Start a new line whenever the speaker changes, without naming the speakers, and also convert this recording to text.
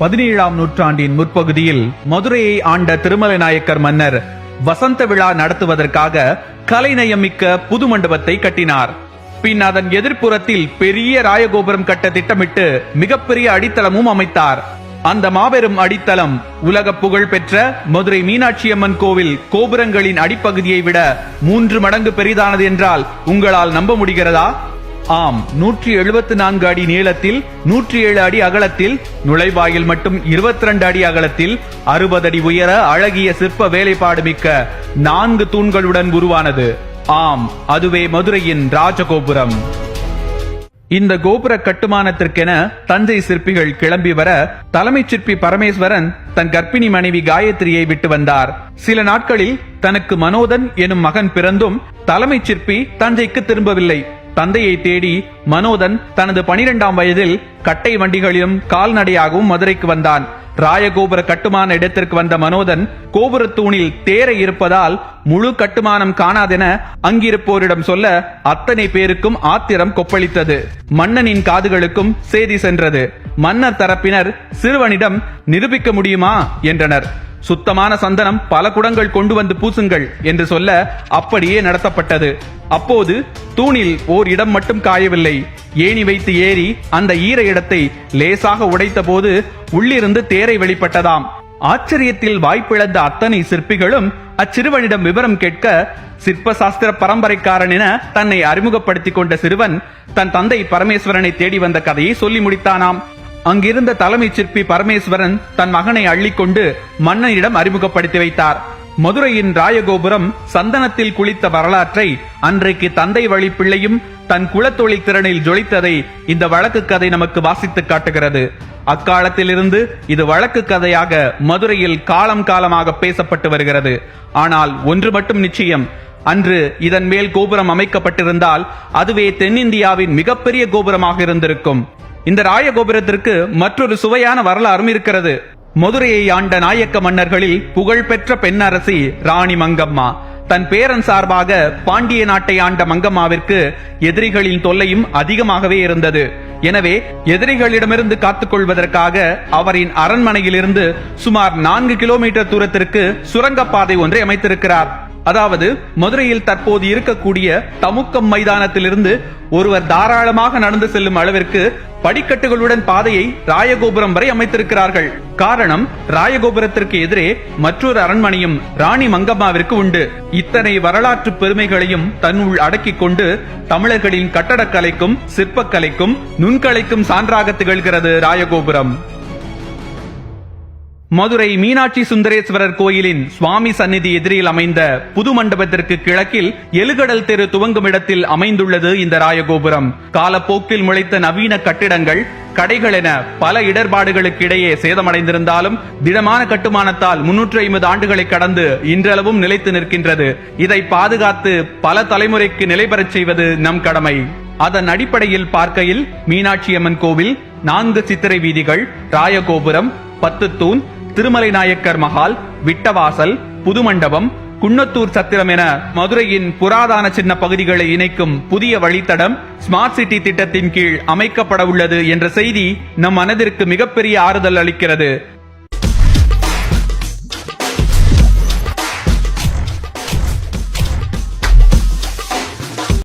17ஆம் நூற்றாண்டின் முற்பகுதியில் மதுரையை ஆண்ட திருமலை நாயக்கர் மன்னர் வசந்த விழா நடத்துவதற்காக கலைநயமிக்க புது மண்டபத்தை கட்டினார். பின் அதன் எதிர்ப்புறத்தில் பெரிய ராயகோபுரம் கட்ட திட்டமிட்டு மிகப்பெரிய அடித்தளமும் அமைத்தார். அந்த மாபெரும் அடித்தளம் உலக புகழ் பெற்ற மதுரை மீனாட்சி அம்மன் கோவில் கோபுரங்களின் அடிப்பகுதியை விட 3 மடங்கு பெரிதானது என்றால் உங்களால் நம்ப முடிகிறதா? ஆம், 174 அடி நீளத்தில் 107 அடி அகலத்தில், நுழைவாயில் மட்டும் 22 அடி அகலத்தில், 60 அடி உயர அழகிய சிற்ப வேலைப்பாடு மிக்க 4 தூண்களுடன் உருவானது. ஆம், அதுவே மதுரையின் ராஜகோபுரம். இந்த கோபுர கட்டுமானத்திற்கென தஞ்சை சிற்பிகள் கிளம்பி வர தலைமை சிற்பி பரமேஸ்வரன் தன் கர்ப்பிணி மனைவி காயத்ரியை விட்டு வந்தார். சில நாட்களில் தனக்கு மனோதன் எனும் மகன் பிறந்தும் தலைமை சிற்பி தஞ்சைக்கு திரும்பவில்லை. தந்தையை தேடி மனோதன் தனது 12ஆம் வயதில் கட்டை வண்டிகளிலும் கால்நடையாகவும் மதுரைக்கு வந்தான். ராயகோபுர கட்டுமான இடத்திற்கு வந்த மனோதன் கோபுர தூணில் தேரை இருப்பதால் முழு கட்டுமானம் காணாதென அங்கிருப்போரிடம் சொல்ல அத்தனை பேருக்கும் ஆத்திரம் கொப்பளித்தது. மன்னனின் காதுகளுக்கும் செய்தி சென்றது. மன்னர் தரப்பினர் சிறுவனிடம் நிரூபிக்க முடியுமா என்றனர். சுத்தமான சந்தனம் பல குடங்கள் கொண்டு வந்து பூசுங்கள் என்று சொல்ல அப்படியே நடத்தப்பட்டது. அப்போது தூணில் ஓர் இடம் மட்டும் காயவில்லை. ஏணி வைத்து ஏறி அந்த ஈர இடத்தை லேசாக உடைத்த போது உள்ளிருந்து தேரை வெளிப்பட்டதாம். ஆச்சரியத்தில் வாய்ப்பிழந்த அத்தனை சிற்பிகளும் அச்சிறுவனிடம் விவரம் கேட்க சிற்ப சாஸ்திர பரம்பரைக்காரன் என தன்னை அறிமுகப்படுத்திக் கொண்ட சிறுவன் தன் தந்தை பரமேஸ்வரனை தேடி வந்த கதையை சொல்லி முடித்தானாம். அங்கிருந்த தலைமை சிற்பி பரமேஸ்வரன் தன் மகனை அள்ளிக்கொண்டு மன்னனிடம் அறிமுகப்படுத்தி வைத்தார். மதுரையின் ராயகோபுரம் சந்தனத்தில் குளித்த வரலாற்றை அன்றைக்கு தந்தை வழி பிள்ளையும் தன் குலத்தொழில் திறனில் ஜொலித்ததை இந்த வழக்கு கதை நமக்கு வாசித்து காட்டுகிறது. அக்காலத்திலிருந்து இது வழக்கு கதையாக மதுரையில் காலம் காலமாக பேசப்பட்டு வருகிறது. ஆனால் ஒன்று மட்டும் நிச்சயம், அன்று இதன் மேல் கோபுரம் அமைக்கப்பட்டிருந்தால் அதுவே தென்னிந்தியாவின் மிகப்பெரிய கோபுரமாக இருந்திருக்கும். இந்த ராயகோபுரத்திற்கு மற்றொரு சுவையான வரலாறும் இருக்கிறது. மதுரையை ஆண்ட நாயக்க மன்னர்களில் புகழ்பெற்ற பெண்ணரசி ராணி மங்கம்மா. தன் பேரன் சார்பாக பாண்டிய நாட்டை ஆண்ட மங்கம்மாவிற்கு எதிரிகளின் தொல்லையும் அதிகமாகவே இருந்தது. எனவே எதிரிகளிடமிருந்து காத்துக் கொள்வதற்காக அவரின் அரண்மனையிலிருந்து சுமார் 4 கிலோமீட்டர் தூரத்திற்கு சுரங்கப்பாதை ஒன்றை அமைத்திருக்கிறார். அதாவது மதுரையில் தற்போது இருக்கக்கூடிய தமுக்கம் மைதானத்திலிருந்து ஒருவர் தாராளமாக நடந்து செல்லும் அளவிற்கு படிக்கட்டுகளுடன் பாதையை ராயகோபுரம் வரை அமைத்திருக்கிறார்கள். காரணம், ராயகோபுரத்திற்கு எதிரே மற்றொரு அரண்மனையும் ராணி மங்கம்மாவிற்கு உண்டு. இத்தனை வரலாற்று பெருமைகளையும் தன்னுள் அடக்கிக் கொண்டு தமிழர்களின் கட்டடக்கலைக்கும் சிற்பக்கலைக்கும் நுண்கலைக்கும் சான்றாக திகழ்கிறது ராயகோபுரம். மதுரை மீனாட்சி சுந்தரேஸ்வரர் கோயிலின் சுவாமி சந்நிதி எதிரில் அமைந்த புது மண்டபத்திற்கு கிழக்கில் எழுகடல் தெரு துவங்கும் இடத்தில் அமைந்துள்ளது இந்த ராயகோபுரம். காலப்போக்கில் முளைத்த நவீன கட்டிடங்கள், கடைகள் என பல இடர்பாடுகளுக்கு இடையே சேதமடைந்திருந்தாலும் திடமான கட்டுமானத்தால் 350 ஆண்டுகளை கடந்து இன்றளவும் நிலைத்து நிற்கின்றது. இதை பாதுகாத்து பல தலைமுறைக்கு நிலைபெறச் செய்வது நம் கடமை. அதன் அடிப்படையில் பார்க்கையில் மீனாட்சி அம்மன் கோவில், 4 சித்திரை வீதிகள், ராயகோபுரம், 10 தூண், திருமலை நாயக்கர் மஹால், விட்டவாசல், புதுமண்டபம், குன்னத்தூர் சத்திரம் என மதுரையின் புராதன சின்ன பகுதிகளை இணைக்கும் புதிய வழித்தடம் ஸ்மார்ட் சிட்டி திட்டத்தின் கீழ் அமைக்கப்பட உள்ளது என்ற செய்தி நம் மனதிற்கு மிகப்பெரிய ஆறுதல் அளிக்கிறது.